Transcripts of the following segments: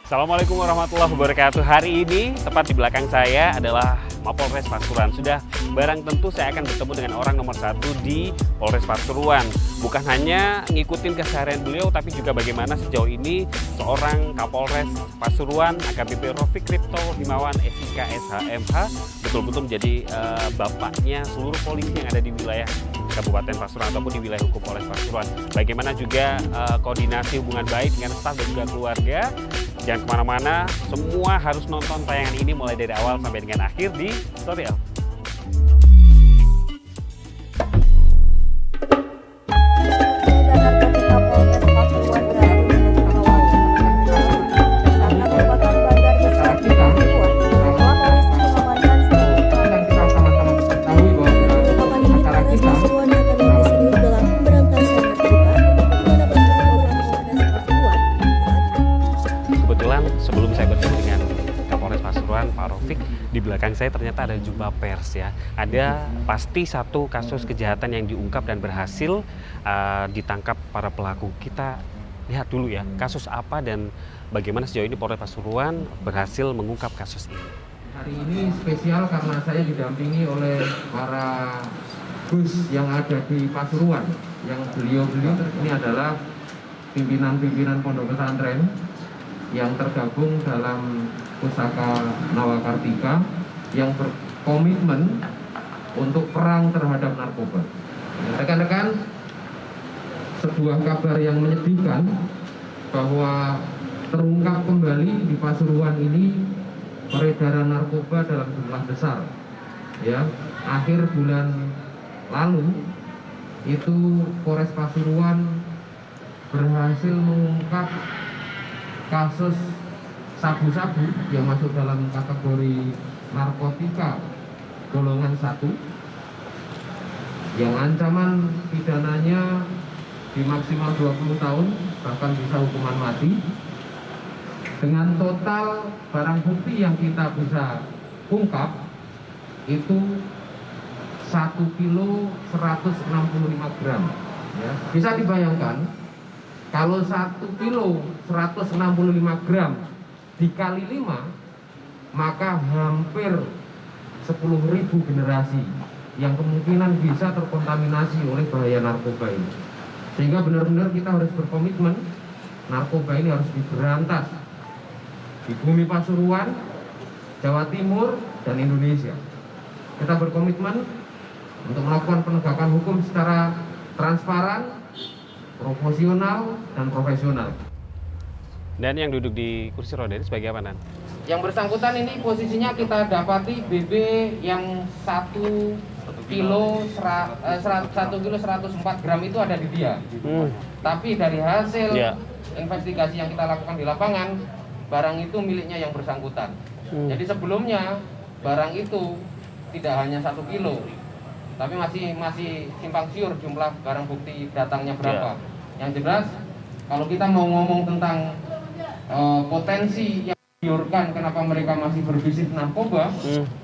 Assalamualaikum warahmatullahi wabarakatuh. Hari ini tepat di belakang saya adalah Mapolres Pasuruan. Sudah barang tentu saya akan bertemu dengan orang nomor satu di Polres Pasuruan. Bukan hanya ngikutin keseharian beliau, tapi juga bagaimana sejauh ini seorang Kapolres Pasuruan AKBP Rofik Kripto Himawan SIK SHMH betul-betul menjadi bapaknya seluruh polisi yang ada di wilayah Kabupaten Pasuruan ataupun di wilayah hukum Polres Pasuruan. Bagaimana juga koordinasi hubungan baik dengan staf dan juga keluarga. Jangan kemana-mana, semua harus nonton tayangan ini mulai dari awal sampai dengan akhir di tutorial. Sebelum saya bertemu dengan Kapolres Pasuruan, Pak Rofik, di belakang saya ternyata ada jumpa pers ya. Ada pasti satu kasus kejahatan yang diungkap dan berhasil ditangkap para pelaku. Kita lihat dulu ya, kasus apa dan bagaimana sejauh ini Polres Pasuruan berhasil mengungkap kasus ini. Hari ini spesial karena saya didampingi oleh para Gus yang ada di Pasuruan. Yang beliau-beliau ini adalah pimpinan-pimpinan pondok pesantren yang tergabung dalam Pusaka Nawakartika yang berkomitmen untuk perang terhadap narkoba. Rekan-rekan, sebuah kabar yang menyedihkan bahwa terungkap kembali di Pasuruan ini peredaran narkoba dalam jumlah besar. Ya, akhir bulan lalu itu Polres Pasuruan berhasil mengungkap kasus sabu-sabu yang masuk dalam kategori narkotika golongan 1 yang ancaman pidananya dimaksimal 20 tahun bahkan bisa hukuman mati. Dengan total barang bukti yang kita bisa ungkap itu 1 kilo 165 gram ya. Bisa dibayangkan kalau 1 kilo 165 gram dikali 5, maka hampir 10.000 generasi yang kemungkinan bisa terkontaminasi oleh bahaya narkoba ini. Sehingga benar-benar kita harus berkomitmen, narkoba ini harus diberantas di bumi Pasuruan, Jawa Timur, dan Indonesia. Kita berkomitmen untuk melakukan penegakan hukum secara transparan, proporsional dan profesional. Dan yang duduk di kursi roda ini sebagai apa, Nan? Yang bersangkutan ini posisinya kita dapati BB yang 1 kilo 104 gram itu ada di dia. Tapi dari hasil investigasi yang kita lakukan di lapangan, barang itu miliknya yang bersangkutan. Jadi sebelumnya barang itu tidak hanya 1 kilo, tapi masih simpang siur jumlah barang bukti datangnya berapa. Yang jelas kalau kita mau ngomong tentang potensi yang diurkan kenapa mereka masih berbisnis narkoba,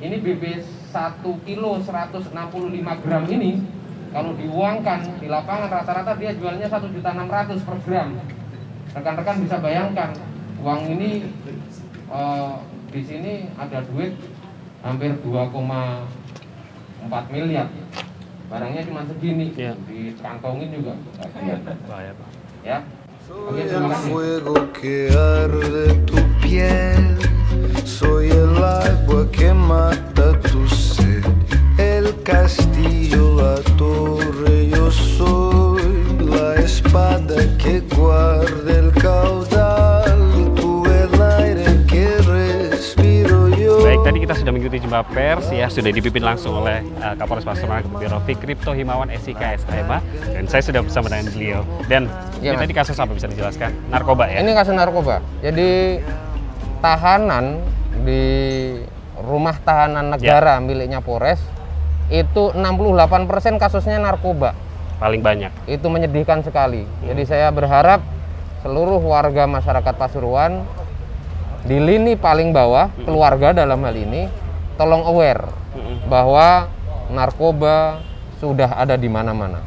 ini BB 1 kilo 165 gram ini kalau diuangkan di lapangan rata-rata dia jualnya 1.600.000 per gram. Rekan-rekan bisa bayangkan uang ini di sini ada duit hampir 2,4 miliar. Barangnya cuma segini, dikantongin juga. Ya. Oke, terima kasih. Fuego que arde tu piel, soy el agua que mata tu sed, el castillo, la torre, yo soy la espada que guarda el caudal, tú el aire que respiro yo. Baik, tadi kita sudah mengikuti jumpa pers ya, sudah dipimpin langsung oleh Kapolres Pasuruan AKBP Rofik Kripto Himawan SIK SHMH, dan saya sudah bersama dengan beliau. Dan ini tadi kasus apa bisa dijelaskan? Narkoba ya? Ini kasus narkoba. Jadi tahanan di rumah tahanan negara miliknya Polres itu 68% kasusnya narkoba. Paling banyak. Itu menyedihkan sekali. Jadi saya berharap seluruh warga masyarakat Pasuruan di lini paling bawah, keluarga dalam hal ini, tolong aware bahwa narkoba sudah ada di mana-mana.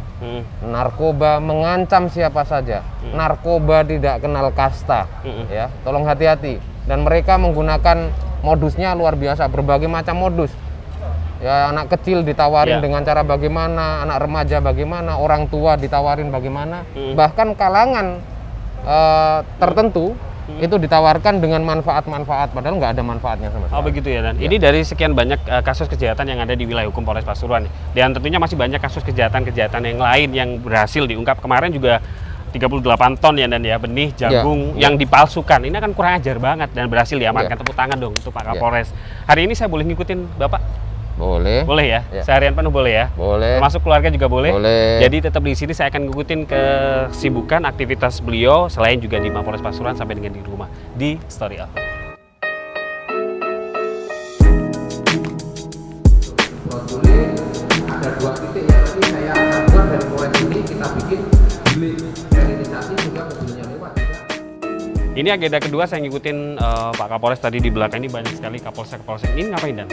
Narkoba mengancam siapa saja. Narkoba tidak kenal kasta. Ya, tolong hati-hati. Dan mereka menggunakan modusnya luar biasa, berbagai macam modus. Ya, anak kecil ditawarin dengan cara bagaimana, anak remaja bagaimana, orang tua ditawarin bagaimana, bahkan kalangan tertentu itu ditawarkan dengan manfaat-manfaat, padahal nggak ada manfaatnya sama sekali. Oh begitu ya, Dan. Ini dari sekian banyak kasus kejahatan yang ada di wilayah hukum Polres Pasuruan. Dan tentunya masih banyak kasus kejahatan-kejahatan yang lain yang berhasil diungkap. Kemarin juga 38 ton ya, Dan ya, benih jagung yang dipalsukan. Ini kan kurang ajar banget dan berhasil diamankan. Tepuk tangan dong untuk Pak Kapolres. Hari ini saya boleh ngikutin Bapak? Boleh. Boleh ya? Seharian penuh boleh ya? Boleh. Termasuk keluarga juga boleh? Boleh. Jadi tetap di sini saya akan ngikutin kesibukan aktivitas beliau selain juga di Mapolres Pasuruan sampai dengan di rumah di Story Up. Ada 2 titik yang nanti saya akan buat dari Polres ini, kita bikin bilik sterilisasi juga mobilnya lewat. Ini agenda kedua saya ngikutin Pak Kapolres tadi di belakang ini banyak sekali kapolsek-kapolsek. Ini ngapain, Dan?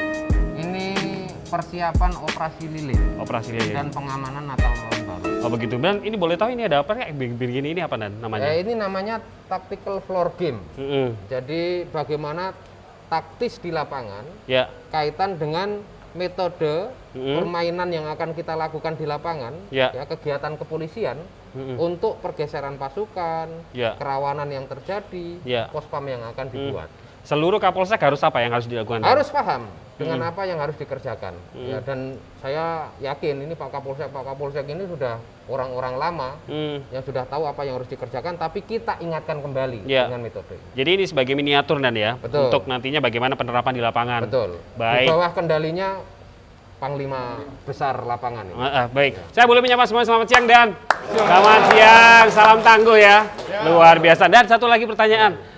Persiapan operasi lilin. Operasi lilin. Dan pengamanan Natal Tahun Baru. Oh begitu. Dan ini boleh tahu ini ada apa kayak begini ini apa, Dan, namanya? Ini namanya tactical floor game. Jadi bagaimana taktis di lapangan kaitan dengan metode permainan yang akan kita lakukan di lapangan, ya kegiatan kepolisian untuk pergeseran pasukan, kerawanan yang terjadi, pospam yang akan dibuat. Seluruh kapolsek harus apa yang harus dilakukan? Harus paham dengan apa yang harus dikerjakan. Ya, dan saya yakin ini Pak Kapolsek ini sudah orang-orang lama yang sudah tahu apa yang harus dikerjakan, tapi kita ingatkan kembali dengan metode. Jadi ini sebagai miniatur, Dan ya, untuk nantinya bagaimana penerapan di lapangan. Betul. Baik. Di bawah kendalinya Panglima Besar lapangan ini. Baik. Saya boleh menyapa semua, selamat siang, Dan. Selamat siang, salam tangguh ya. Luar biasa. Dan satu lagi pertanyaan.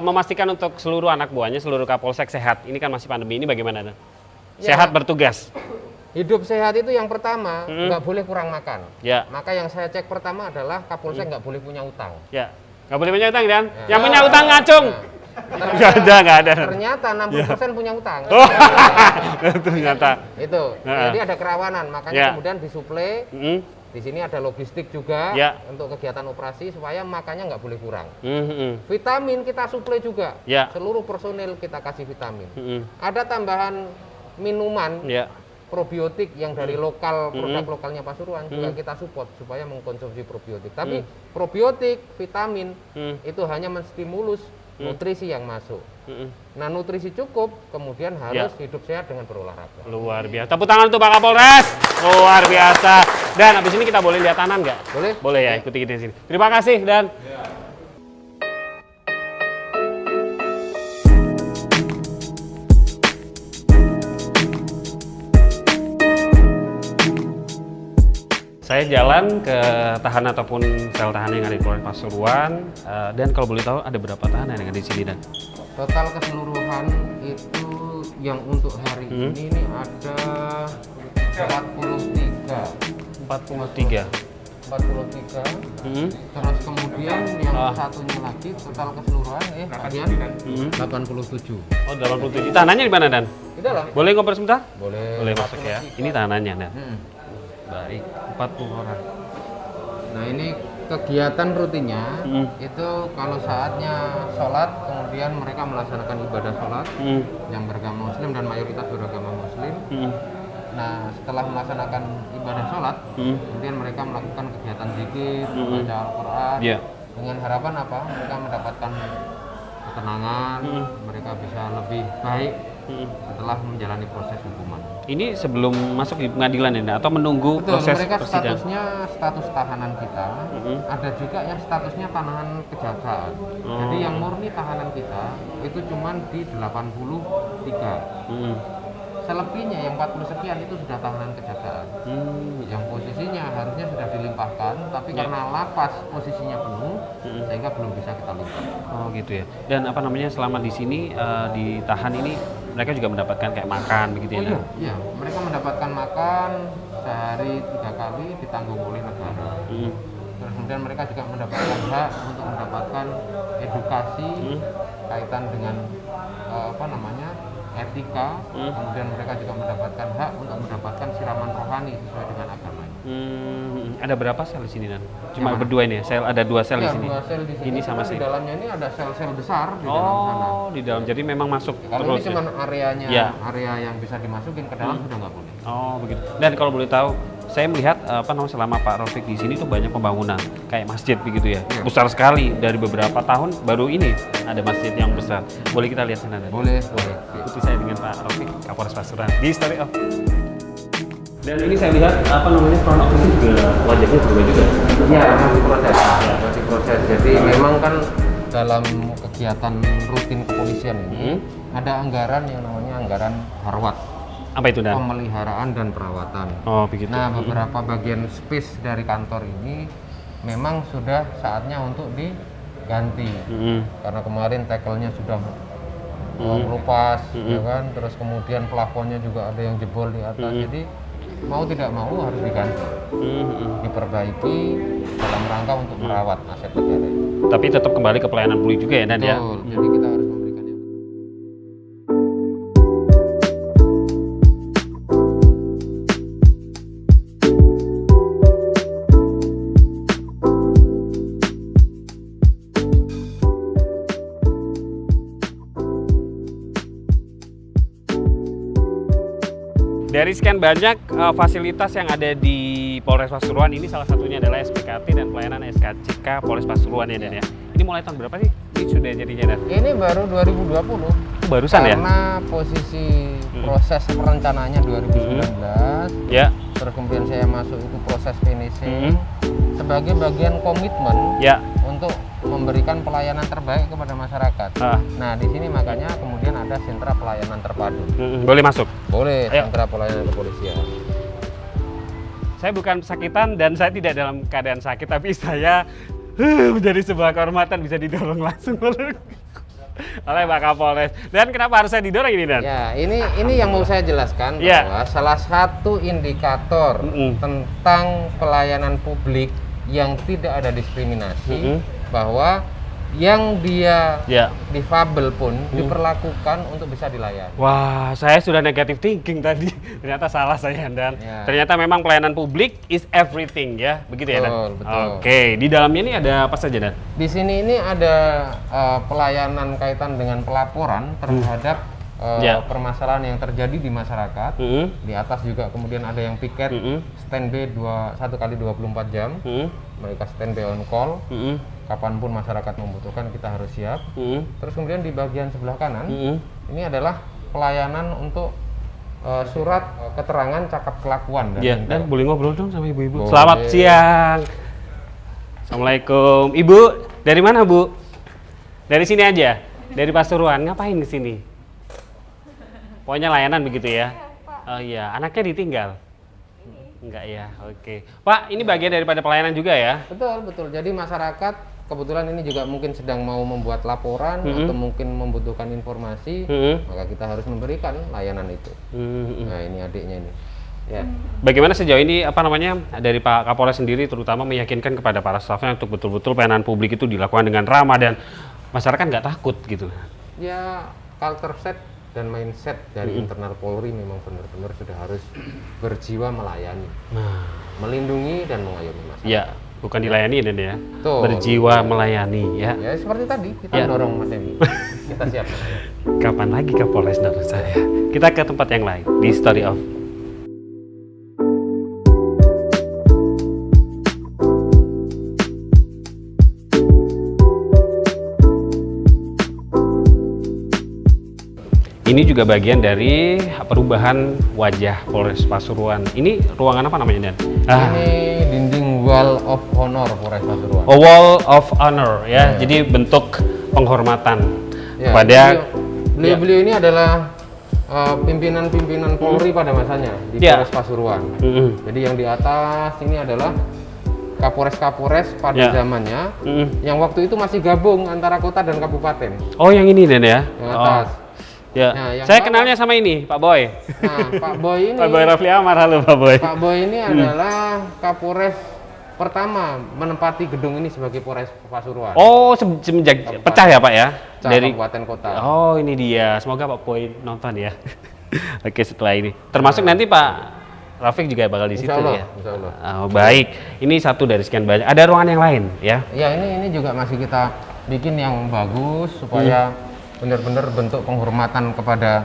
Memastikan untuk seluruh anak buahnya, seluruh kapolsek sehat. Ini kan masih pandemi, ini bagaimana, Dan? Sehat bertugas. Hidup sehat itu yang pertama, nggak boleh kurang makan. Maka yang saya cek pertama adalah kapolsek nggak boleh punya utang. Nggak boleh punya utang, Dan? Yang punya utang ngacung? Nggak ada. Ternyata 60% punya utang. Oh, ternyata. Itu. Jadi ada kerawanan, makanya kemudian disuplai. Di sini ada logistik juga untuk kegiatan operasi supaya makannya nggak boleh kurang. Vitamin kita suplai juga. Seluruh personil kita kasih vitamin. Ada tambahan minuman probiotik yang dari lokal, produk lokalnya Pasuruan juga kita support supaya mengkonsumsi probiotik. Tapi probiotik, vitamin itu hanya menstimulus nutrisi yang masuk. Nah, nutrisi cukup, kemudian harus hidup sehat dengan berolahraga. Luar biasa. Tepuk tangan untuk Pak Kapolres. Luar biasa. Dan habis ini kita boleh lihat tanah nggak? Boleh. Boleh ya, ikuti kita di sini. Terima kasih, Dan. Saya jalan ke tahanan ataupun sel tahanan yang ada di Polres Pasuruan. Dan kalau boleh tahu ada berapa tahanan yang ada di sini, Dan? Total keseluruhan itu yang untuk hari ini ada 43. Terus kemudian yang satunya lagi total keseluruhan 87. Oh, 87. Tahanannya di mana, Dan? Di dalam. Boleh ngobrol sebentar? Boleh. Boleh masuk ya. Ini tahanannya, Dan. Baik, 40 orang. Nah, ini kegiatan rutinnya itu kalau saatnya sholat, kemudian mereka melaksanakan ibadah sholat yang beragama Muslim dan mayoritas beragama Muslim. Nah, setelah melaksanakan ibadah sholat, kemudian mereka melakukan kegiatan zikir, membaca Al-Quran, dengan harapan apa? Mereka mendapatkan ketenangan, mereka bisa lebih baik setelah menjalani proses hukuman. Ini sebelum masuk di pengadilan ya, atau menunggu proses mereka persidangan? Statusnya status tahanan kita, ada juga yang statusnya tahanan kejaksaan. Jadi yang murni tahanan kita itu cuma di 83. Selebihnya yang 40 sekian itu sudah tahanan kejaksaan. Yang posisinya harusnya sudah dilimpahkan, tapi karena lapas posisinya penuh, sehingga belum bisa kita limpah. Oh gitu ya. Dan apa namanya, selama di sini ditahan ini mereka juga mendapatkan kayak makan begitu ya? Iya, mereka mendapatkan makan sehari 3 kali ditanggung oleh negara. Terus kemudian mereka juga mendapatkan hak untuk mendapatkan edukasi kaitan dengan etika, kemudian mereka juga mendapatkan hak untuk mendapatkan siraman rohani sesuai dengan agamanya. Ada berapa sel di sini, Dan? Cuma berdua ini ya? Sel, ada 2 sel di sini? 2 sel di sini. Ini sama sih? Di dalamnya ini ada sel-sel besar di dalam sana. Oh, di dalam. Jadi memang masuk Kalau terus ini cuma areanya, ya? area yang bisa dimasukin ke dalam sudah nggak boleh. Oh, begitu. Dan kalau boleh tahu, saya melihat selama Pak Rafiq di sini tuh banyak pembangunan kayak masjid begitu ya. Besar sekali, dari beberapa tahun baru ini ada masjid yang besar. Boleh kita lihat sana? Boleh. Ikuti saya dengan Pak Rafiq, Kapolres Pasuruan di Story of. Dan ini saya lihat front office juga wajahnya berubah juga. Iya, masih proses. Jadi memang kan dalam kegiatan rutin kepolisian ini ada anggaran yang namanya anggaran harwat. Apa itu, Dan? Pemeliharaan dan perawatan. Oh, begitu. Nah, beberapa bagian space dari kantor ini memang sudah saatnya untuk diganti. Karena kemarin tackle-nya sudah melupas, ya kan. Terus kemudian plafonnya juga ada yang jebol di atas. Jadi mau tidak mau harus diganti, diperbaiki dalam rangka untuk merawat aset negara. Tapi tetap kembali ke pelayanan publik juga ya, Dan? Ya. Jadi kita harus memberikan yang Dari sekian banyak fasilitas yang ada di Polres Pasuruan, ini salah satunya adalah SPKT dan pelayanan SKCK Polres Pasuruan ya, Dan ya. Ini mulai tahun berapa sih? Ini sudah jadinya, Dan? ini baru 2020. Barusan ya? Karena posisi proses perencanaannya 2019. Ya. Terus kemudian saya masuk itu proses finishing sebagai bagian komitmen Ya. untuk memberikan pelayanan terbaik kepada masyarakat. Nah, di sini makanya kemudian ada sentra pelayanan terpadu. Boleh masuk? Boleh, Ayo. sentra pelayanan kepolisian. Saya bukan pesakitan dan saya tidak dalam keadaan sakit, tapi saya menjadi sebuah kehormatan bisa didorong langsung oleh Pak Kapolres. Dan kenapa harus saya didorong ini, Dan? Ya, ini yang mau saya jelaskan bahwa salah satu indikator tentang pelayanan publik yang tidak ada diskriminasi bahwa yang dia difabel pun diperlakukan untuk bisa dilayani. Wah, saya sudah negative thinking tadi. Ternyata salah saya, Dan. Ternyata memang pelayanan publik is everything ya. Begitu ya, Dan? Betul. Oke, di dalamnya ini ada apa saja, Dan? Di sini ini ada pelayanan kaitan dengan pelaporan terhadap permasalahan yang terjadi di masyarakat. Di atas juga kemudian ada yang piket standby 1 kali 24 jam. Mereka standby on call. Kapanpun masyarakat membutuhkan kita harus siap. Terus kemudian di bagian sebelah kanan ini adalah pelayanan untuk surat keterangan cakap kelakuan. Dan boleh ngobrol dong sama ibu-ibu. Selamat siang. Assalamualaikum. Ibu, dari mana, Bu? Dari sini aja. Dari Pasuruan. Ngapain di sini? Pokoknya layanan begitu ya? Oh iya, anaknya ditinggal? Enggak ya, oke. Pak, ini bagian daripada pelayanan juga ya? Betul. Jadi masyarakat kebetulan ini juga mungkin sedang mau membuat laporan atau mungkin membutuhkan informasi, maka kita harus memberikan layanan itu. Nah, ini adiknya ini. Ya. Bagaimana sejauh ini dari Pak Kapolres sendiri terutama meyakinkan kepada para stafnya untuk betul-betul pelayanan publik itu dilakukan dengan ramah dan masyarakat nggak takut gitu? Ya, culture set dan mindset dari internal Polri memang benar-benar sudah harus berjiwa melayani, melindungi dan mengayomi masyarakat. Ya, bukan dilayani ya, Tuh, berjiwa melayani ya. Ya seperti tadi kita dorong Mas Emi. Kita siap. Kapan lagi Kapolres dorong saya? Kita ke tempat yang lain di Story of. Ini juga bagian dari perubahan wajah Polres Pasuruan. Ini ruangan apa namanya, Dan? Ini dinding Wall of Honor Polres Pasuruan. Oh, Wall of Honor ya. Jadi bentuk penghormatan kepada beliau ini adalah pimpinan-pimpinan Polri pada masanya di Polres Pasuruan. Jadi yang di atas ini adalah Kapolres pada zamannya, yang waktu itu masih gabung antara kota dan kabupaten. Oh, yang ini, Dan ya? Yang atas. Ya, nah, saya kenalnya sama ini, Pak Boy. Nah, Pak Boy ini. Pak Boy Rafli Amar, halo Pak Boy. Pak Boy ini adalah Kapolres pertama menempati gedung ini sebagai Polres Pasuruan. Oh, semenjak pecah ya, Pak ya? dari kabupaten kota. Oh, ini dia. Semoga Pak Poin nonton ya. Oke, setelah ini. Termasuk nanti Pak Rafiq juga bakal di situ ya. Insya Allah. Oh, baik. Ini satu dari sekian banyak. Ada ruangan yang lain ya? Ya, ini juga masih kita bikin yang bagus supaya benar-benar bentuk penghormatan kepada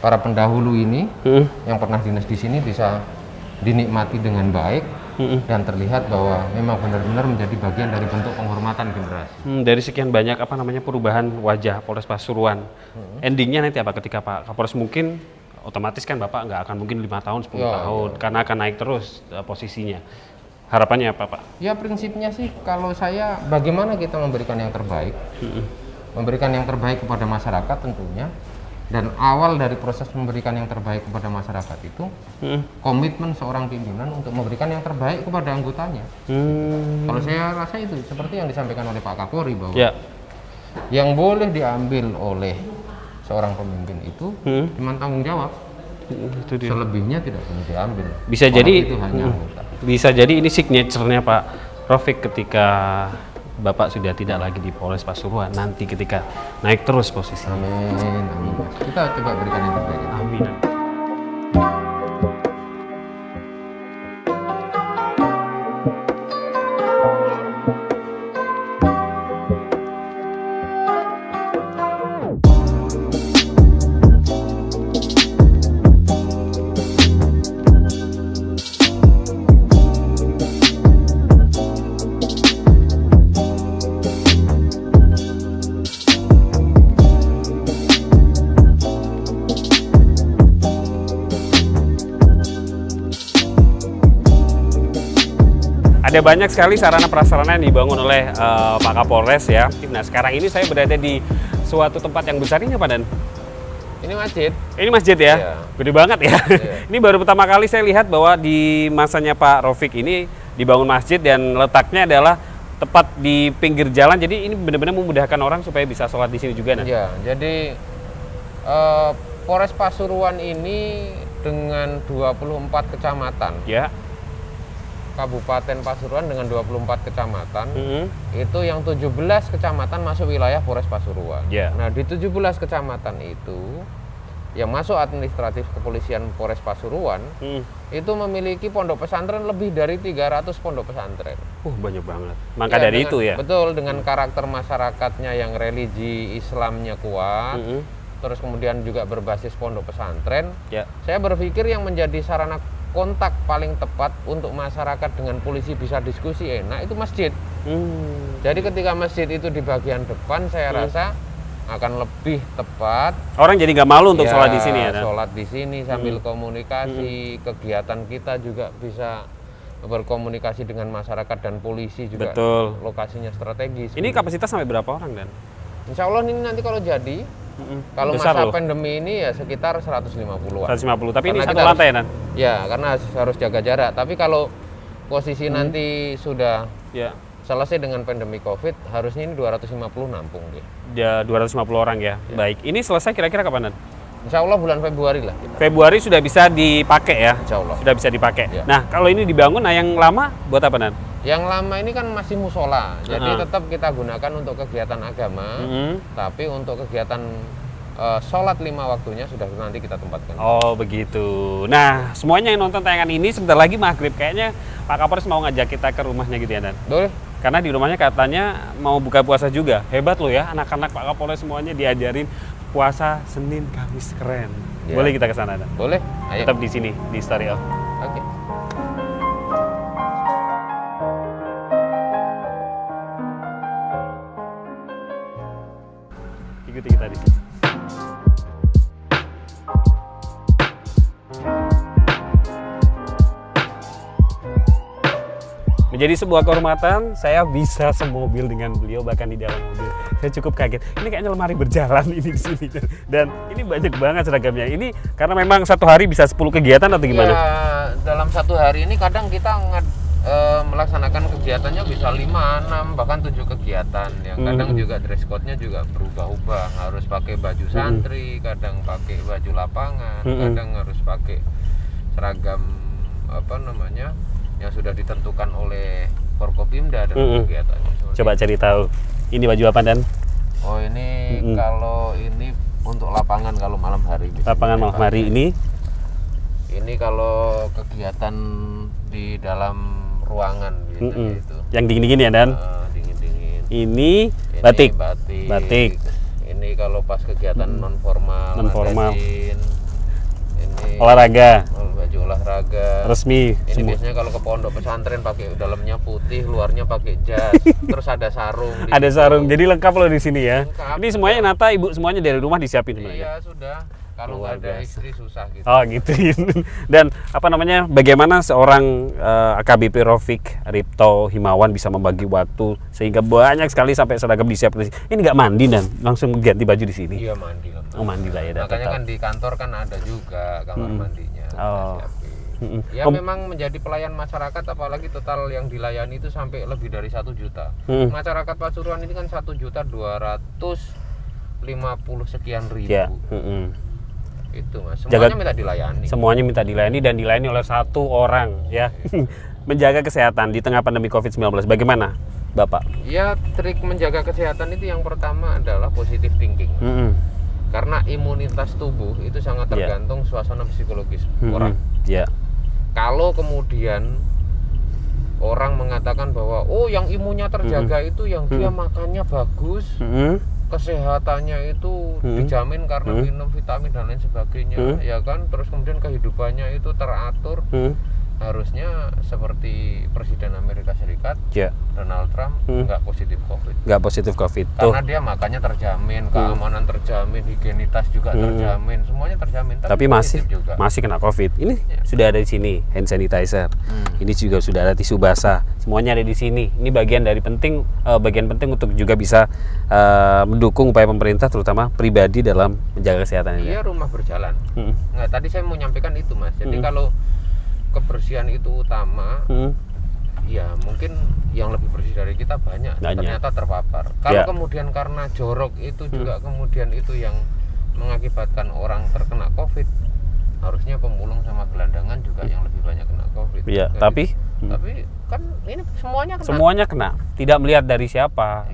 para pendahulu ini yang pernah dinas di sini bisa dinikmati dengan baik dan terlihat bahwa memang benar-benar menjadi bagian dari bentuk penghormatan generasi. Dari sekian banyak perubahan wajah Polres Pasuruan, endingnya nanti apa ketika Pak Kapolres mungkin otomatis kan Bapak nggak akan mungkin 5 tahun, 10 tahun karena akan naik terus posisinya. Harapannya apa Pak? Ya prinsipnya sih kalau saya bagaimana kita memberikan yang terbaik, memberikan yang terbaik kepada masyarakat tentunya. Dan awal dari proses memberikan yang terbaik kepada masyarakat itu komitmen seorang pimpinan untuk memberikan yang terbaik kepada anggotanya. Kalau saya rasa itu seperti yang disampaikan oleh Pak Kapolri bahwa yang boleh diambil oleh seorang pemimpin itu cuma tanggung jawab. Itu dia. Selebihnya tidak boleh diambil. Bisa jadi itu hanya anggota. Bisa jadi ini signature-nya Pak Rafiq ketika Bapak sudah tidak lagi di Polres Pasuruan, nanti ketika naik terus posisi. Amin. Kita coba berikan yang terbaik. Amin. Ada banyak sekali sarana prasarana yang dibangun oleh Pak Kapolres ya. Nah sekarang ini saya berada di suatu tempat yang besar ini apa Dan? Ini masjid. Ini masjid ya? Iya. Gede banget ya? Iya. Ini baru pertama kali saya lihat bahwa di masanya Pak Rafiq ini dibangun masjid dan letaknya adalah tepat di pinggir jalan. Jadi ini benar-benar memudahkan orang supaya bisa sholat di sini juga. Dan? Ya, jadi Polres Pasuruan ini dengan 24 kecamatan. Ya. Kabupaten Pasuruan dengan 24 kecamatan, itu yang 17 kecamatan masuk wilayah Polres Pasuruan. Nah, di 17 kecamatan itu, yang masuk administratif kepolisian Polres Pasuruan, itu memiliki pondok pesantren lebih dari 300 pondok pesantren. Banyak banget. Maka dari itu ya? Betul, dengan karakter masyarakatnya yang religi Islamnya kuat, terus kemudian juga berbasis pondok pesantren, saya berpikir yang menjadi sarana kontak paling tepat untuk masyarakat dengan polisi bisa diskusi enak itu masjid. Jadi ketika masjid itu di bagian depan, saya rasa akan lebih tepat. Orang jadi nggak malu untuk sholat di sini ya? Sholat di sini sambil komunikasi, kegiatan kita juga bisa berkomunikasi dengan masyarakat dan polisi juga. Betul. Lokasinya strategis. Ini kapasitas sampai berapa orang Dan? Insya Allah ini nanti kalau jadi, kalau besar masa pandemi ini ya sekitar 150-an. 150, tapi karena ini satu lantai kan? Ya, karena harus jaga jarak. Tapi kalau posisi nanti sudah selesai dengan pandemi COVID, harusnya ini 250 nampung dia. Ya, 250 orang ya. Baik, ini selesai kira-kira kapan? Insya Allah bulan Februari lah. Februari sudah bisa dipakai ya? Insya Allah. Sudah bisa dipakai. Ya. Nah, kalau ini dibangun, nah yang lama buat apa Nan? Yang lama ini kan masih musola, jadi tetap kita gunakan untuk kegiatan agama, tapi untuk kegiatan sholat 5 waktunya sudah nanti kita tempatkan. Oh begitu. Nah semuanya yang nonton tayangan ini sebentar lagi maghrib, kayaknya Pak Kapolres mau ngajak kita ke rumahnya gitu ya Dan? Boleh. Karena di rumahnya katanya mau buka puasa juga. Hebat loh ya, anak-anak Pak Kapolres semuanya diajarin puasa Senin Kamis, keren. Ya. Boleh kita ke sana Dan? Boleh. Ayo. Tetap di sini di Story of. Oke. Ikuti kita di sini. Menjadi sebuah kehormatan, saya bisa semobil dengan beliau bahkan di dalam mobil. Saya cukup kaget. Ini kayaknya lemari berjalan ini di sini dan ini banyak banget seragamnya. Ini karena memang satu hari bisa 10 kegiatan atau gimana? Ya, dalam satu hari ini kadang kita melaksanakan kegiatannya bisa 5, 6, bahkan 7 kegiatan. Yang kadang juga dress code-nya juga berubah-ubah. Harus pakai baju santri, kadang pakai baju lapangan, kadang harus pakai seragam yang sudah ditentukan oleh Forkopimda dan kegiatannya. Coba cari tahu. Ini baju apa Dan? Oh ini kalau ini untuk lapangan kalau malam hari. Lapangan malam hari ini. Ini kalau kegiatan di dalam ruangan gitu. Yang dingin-dingin ya Dan? Dingin-dingin. Ini batik. Batik. Ini kalau pas kegiatan non formal. Ini olahraga. Baju olahraga. Resmi. Ini semua. biasanya kalau ke pondok pesantren pakai dalamnya putih, luarnya pakai jas. Terus ada sarung. Ada sarung. Jadi lengkap loh di sini ya. Lengkap. Ini semuanya Nata Ibu semuanya dari rumah disiapin sebenarnya. Iya sudah. Kalau nggak ada istri susah gitu. Oh gitu. Dan apa namanya? Bagaimana seorang AKBP Rofik Ripto Himawan bisa membagi waktu sehingga banyak sekali sampai seragam disiapkan. Ini nggak mandi Dan langsung ganti baju di sini. Iya mandi lah. Oh mandi lah ya. Makanya kan di kantor kan ada juga kamar mandinya. Oh. Ya memang menjadi pelayan masyarakat, apalagi total yang dilayani itu sampai lebih dari 1 juta. Masyarakat Pasuruan ini kan 1.250 sekian ribu. Ya. Itu Mas, semuanya minta dilayani. Semuanya minta dilayani dan dilayani oleh satu orang ya. Menjaga kesehatan di tengah pandemi COVID-19. Bagaimana Bapak? Ya trik menjaga kesehatan itu yang pertama adalah positive thinking. Karena imunitas tubuh itu sangat tergantung suasana psikologis orang. Kalau kemudian orang mengatakan bahwa oh yang imunnya terjaga itu yang dia makannya bagus, kesehatannya itu dijamin karena minum vitamin dan lain sebagainya, ya kan, terus kemudian kehidupannya itu teratur, harusnya seperti Presiden Amerika Serikat, Donald Trump, nggak positif COVID. Nggak positif COVID. Karena dia makannya terjamin, keamanan terjamin, higienitas juga terjamin, semuanya terjamin. Tapi masih kena COVID. Ini sudah ada di sini hand sanitizer. Ini juga sudah ada tisu basah. Semuanya ada di sini. Ini bagian penting untuk juga bisa mendukung upaya pemerintah, terutama pribadi dalam menjaga kesehatan ini. Iya, rumah berjalan. Nah, tadi saya mau nyampaikan itu Mas. Jadi kalau kebersihan itu utama, ya mungkin yang lebih bersih dari kita banyak. Ternyata terpapar. Kalau kemudian karena jorok itu juga kemudian itu yang mengakibatkan orang terkena COVID, harusnya pemulung sama gelandangan juga yang lebih banyak kena COVID. Iya, tapi kan ini semuanya kena. Tidak melihat dari siapa,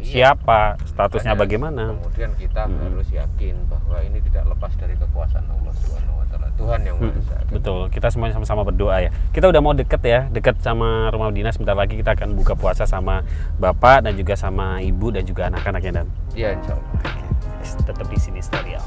statusnya bagaimana. Kemudian kita harus yakin bahwa ini tidak lepas dari kekuasaan Allah Subhanahu wa taala, Tuhan yang Maha Esa. Betul, kita semuanya sama-sama berdoa ya. Kita udah mau dekat sama rumah dinas, sebentar lagi kita akan buka puasa sama Bapak dan juga sama Ibu dan juga anak-anaknya Dan. Iya, insyaallah. Tetap di sini Stereo.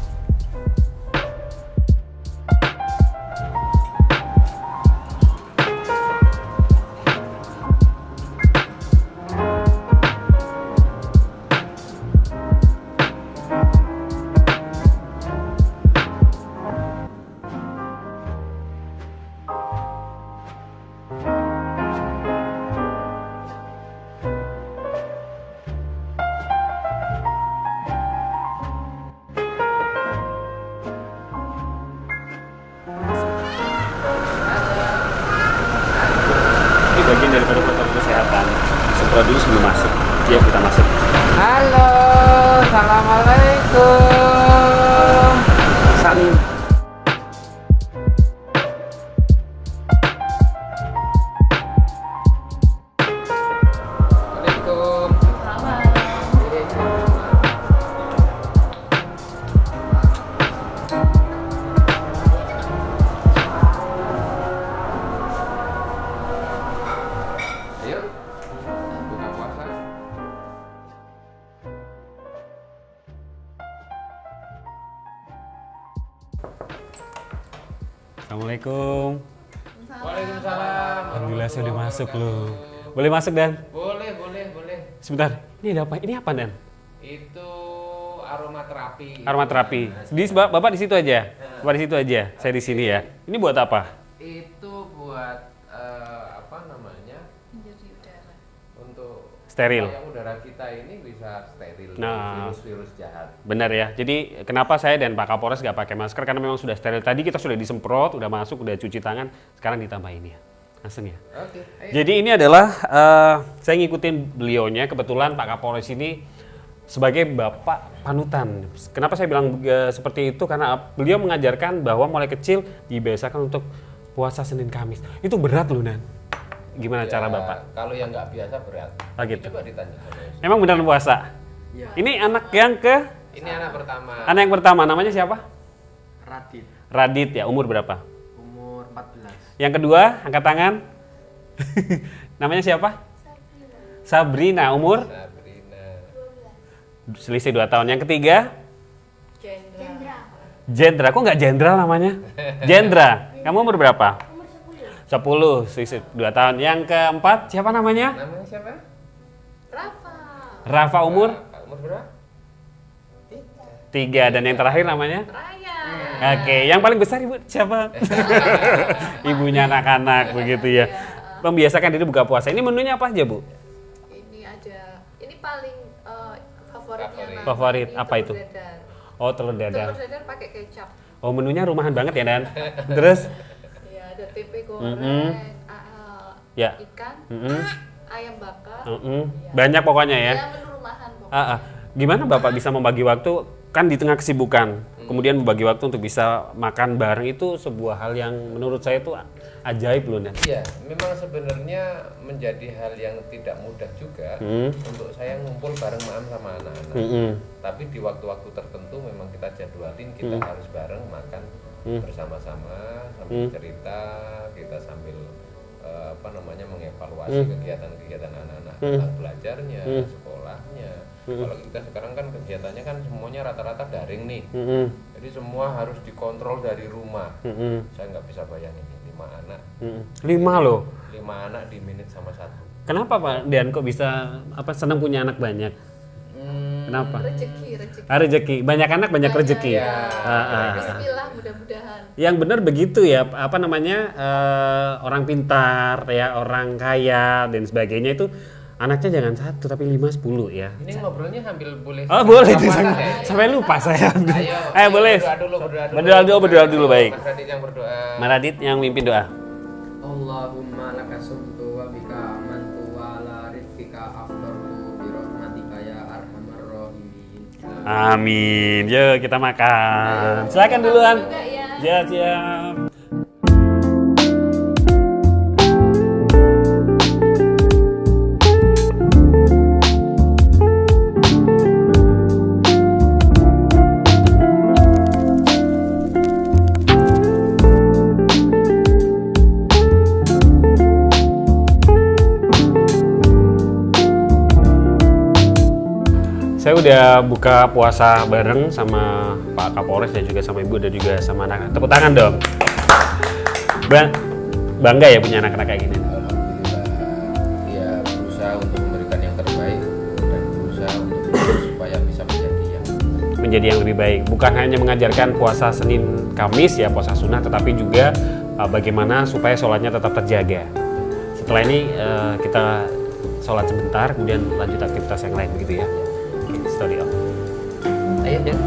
Bagian daripada protokol kesehatan. Semprot dulu sebelum masuk. Iya, kita masuk. Halo, assalamualaikum. Salim. Assalamualaikum. Ayo, buka puasa. Assalamualaikum. Waalaikumsalam. Alhamdulillah saya udah masuk loh. Boleh masuk Dan? Boleh. Sebentar. Ini ada apa? Ini apa Dan? Itu aromaterapi. Aromaterapi. Di Bapak di situ aja. Bapak di situ aja. Saya di sini ya. Ini buat apa? Itu buat apa namanya? Mencuci udara. Untuk Steril. supaya udara kita ini bisa steril dari Nah. virus-virus jahat. Benar ya. Jadi kenapa saya dan Pak Kapolres nggak pakai masker? Karena memang sudah steril. Tadi kita sudah disemprot, udah masuk, udah cuci tangan. Sekarang ditambah ini ya. Langsung ya. Oke. Ayo. Jadi ini adalah saya ngikutin beliaunya. Kebetulan Pak Kapolres ini sebagai bapak panutan. Kenapa saya bilang seperti itu? Karena beliau mengajarkan bahwa mulai kecil dibiasakan untuk puasa Senin Kamis. Itu berat loh Nan. Gimana cara Bapak? Kalau yang nggak biasa berat. Ah, gitu. Coba ditanya. Emang benar puasa? Iya. Ini anak yang Ini anak pertama. anak yang pertama, namanya siapa? Radit. Radit ya, umur berapa? Umur 14. Yang kedua, angkat tangan. Namanya siapa? Sabrina, umur? Sabrina. Selisih 2 tahun. Yang ketiga? Jendra. Jendra, kok nggak Jendra namanya? Jendra, kamu umur berapa? Umur 10. 10, selisih 2 tahun. Yang keempat, siapa namanya? Namanya siapa? Rafa. Rafa, umur? Umur berapa? 3. Dan yang terakhir namanya? Raya. Oke, yang paling besar ibu siapa? Ibunya anak-anak begitu ya. Membiasakan diri buka puasa. Ini menunya apa aja, Bu? Ini ada. Ini paling favoritnya. Nana. Favorit, Ini apa telur itu? dadar. Oh, telur Telur dadar. dadar pakai kecap. Oh, menunya rumahan banget ya, Dan. Terus? Ya, ada tempe goreng, Ya. ikan, Mm-mm. ayam bakar. Mm-mm. Banyak pokoknya ya. Ya, menu rumahan pokoknya. Gimana Bapak bisa membagi waktu kan di tengah kesibukan, kemudian membagi waktu untuk bisa makan bareng itu sebuah hal yang menurut saya itu ajaib loh, Dan. Iya, memang sebenarnya menjadi hal yang tidak mudah juga untuk saya ngumpul bareng sama anak-anak. Tapi di waktu-waktu tertentu memang kita jadwalin kita harus bareng makan bersama-sama sambil cerita, kita sambil mengevaluasi kegiatan-kegiatan anak-anak tentang belajarnya, sekolahnya. Kalau kita sekarang kan kegiatannya kan semuanya rata-rata daring nih, jadi semua harus dikontrol dari rumah. Saya nggak bisa bayangin ini 5 anak, 5 loh. 5 anak di minute sama 1. Kenapa Pak Dan kok bisa senang punya anak banyak? Kenapa? Rezeki. Rezeki, banyak anak banyak rezeki. Ya. Bismillah, mudah-mudahan. Yang benar begitu ya, orang pintar ya, orang kaya dan sebagainya itu anaknya jangan 1 tapi 5, 10 ya. Ini ngobrolnya sambil boleh. Oh boleh, ya? sampai lupa saya. Ayo, boleh. Berdoa dulu baik. Mas Radit yang berdoa. Mas Radit yang mimpin doa. Allahumma laka sumtu wa bika amantu wa ala rizkika aftartu bi rahmatika ya arhamar rahimin. Amin. Yuk kita makan. Silakan duluan. Juga ya. Ya, siap. Saya udah buka puasa bareng sama Pak Kapolres dan juga sama Ibu dan juga sama anak-anak. Tepuk tangan dong. Bangga ya punya anak-anak kayak gini. Alhamdulillah, ya berusaha untuk memberikan yang terbaik dan berusaha untuk supaya bisa menjadi yang lebih baik. Bukan hanya mengajarkan puasa Senin Kamis ya, puasa sunnah, tetapi juga bagaimana supaya sholatnya tetap terjaga. Setelah ini kita sholat sebentar, kemudian lanjut aktivitas yang lain begitu ya. Studio. Ayo, Dan.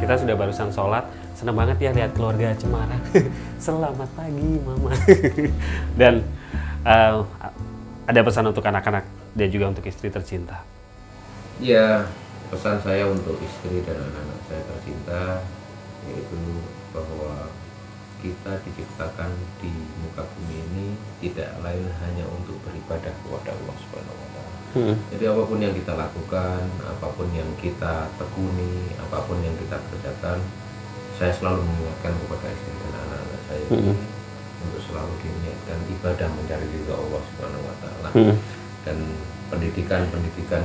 Kita sudah barusan sholat, senang banget ya lihat keluarga Cemara. Selamat pagi Mama. Dan ada pesan untuk anak-anak dan juga untuk istri tercinta. Ya, pesan saya untuk istri dan anak-anak saya tercinta yaitu bahwa kita diciptakan di muka bumi ini tidak lain hanya untuk beribadah kepada Allah Subhanahu wa Ta'ala. Jadi apapun yang kita lakukan, apapun yang kita tekuni, apapun yang kita kerjakan, saya selalu mengingatkan kepada istri dan anak-anak saya ini untuk selalu diniatkan ibadah mencari ridha Allah Subhanahu wa Ta'ala. Dan pendidikan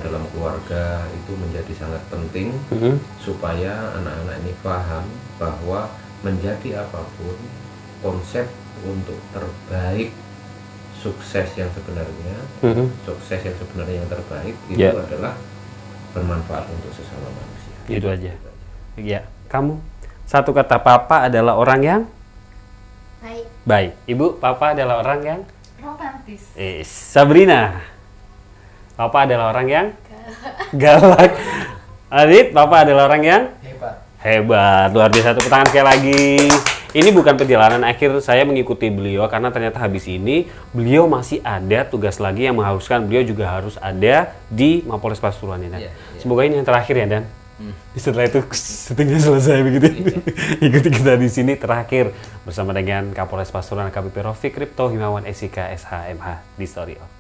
dalam keluarga itu menjadi sangat penting supaya anak-anak ini paham bahwa menjadi apapun konsep untuk terbaik sukses yang sebenarnya yang terbaik itu adalah bermanfaat untuk sesama manusia. Itu aja. Ya, kamu satu kata, papa adalah orang yang baik. Ibu, papa adalah orang yang Romantis. Sabrina, papa adalah orang yang galak. Adit, papa adalah orang yang hebat. Luar biasa, tepuk tangan sekali lagi. Ini bukan perjalanan akhir saya mengikuti beliau, karena ternyata habis ini beliau masih ada tugas lagi yang mengharuskan beliau juga harus ada di Mapolres Pasuruan ya, Dan. Semoga ini yang terakhir ya, Dan. Setelah itu syutingnya selesai begitu. Ikuti kita di sini terakhir bersama dengan Kapolres Pasuruan AKBP Rofik Kripto Himawan SIK SH MH di Story of.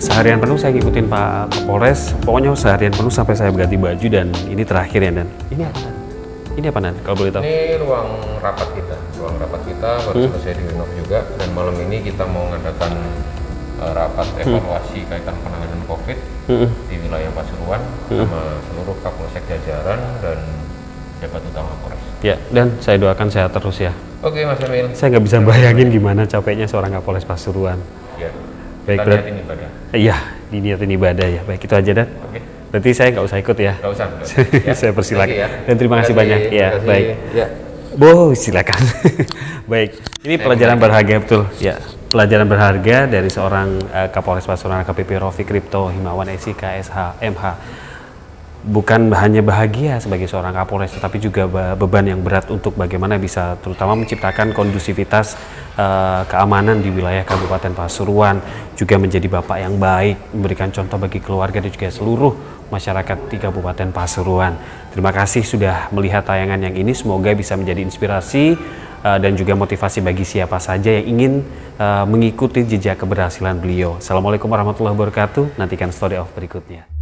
Seharian penuh saya ngikutin Pak Kapolres, pokoknya seharian penuh sampai saya berganti baju, dan ini terakhir ya, Dan. Ini apa, Dan? Ini apa, Dan? Kalau boleh tahu. Ini ruang rapat kita baru selesai direnov juga, dan malam ini kita mau mengadakan rapat evaluasi kaitan penanganan COVID di wilayah Pasuruan sama seluruh Kapolsek jajaran dan jabat utama Polres. Ya, dan saya doakan sehat terus ya. Oke, Mas Emil. Saya nggak bisa bayangin gimana capeknya seorang Kapolres Pasuruan. Ya. Baik, kita niatin ibadah. Iya, diniatin ibadah ya. Baik, itu aja, Dan. Oke. Berarti saya nggak usah ikut ya. Nggak usah. Ya. Saya persilakan. Ya. Dan terima kasih banyak. Ya, baik. Ya. Silakan. Baik, ini pelajaran berharga, betul. Ya, pelajaran berharga dari seorang Kapolres Pasuruan AKBP Rofik Kripto Himawan SIK SH MH. Bukan hanya bahagia sebagai seorang Kapolres, tetapi juga beban yang berat untuk bagaimana bisa terutama menciptakan kondusivitas keamanan di wilayah Kabupaten Pasuruan, juga menjadi bapak yang baik, memberikan contoh bagi keluarga dan juga seluruh masyarakat di Kabupaten Pasuruan. Terima kasih sudah melihat tayangan yang ini, semoga bisa menjadi inspirasi dan juga motivasi bagi siapa saja yang ingin mengikuti jejak keberhasilan beliau. Assalamualaikum warahmatullahi wabarakatuh, nantikan Story of berikutnya.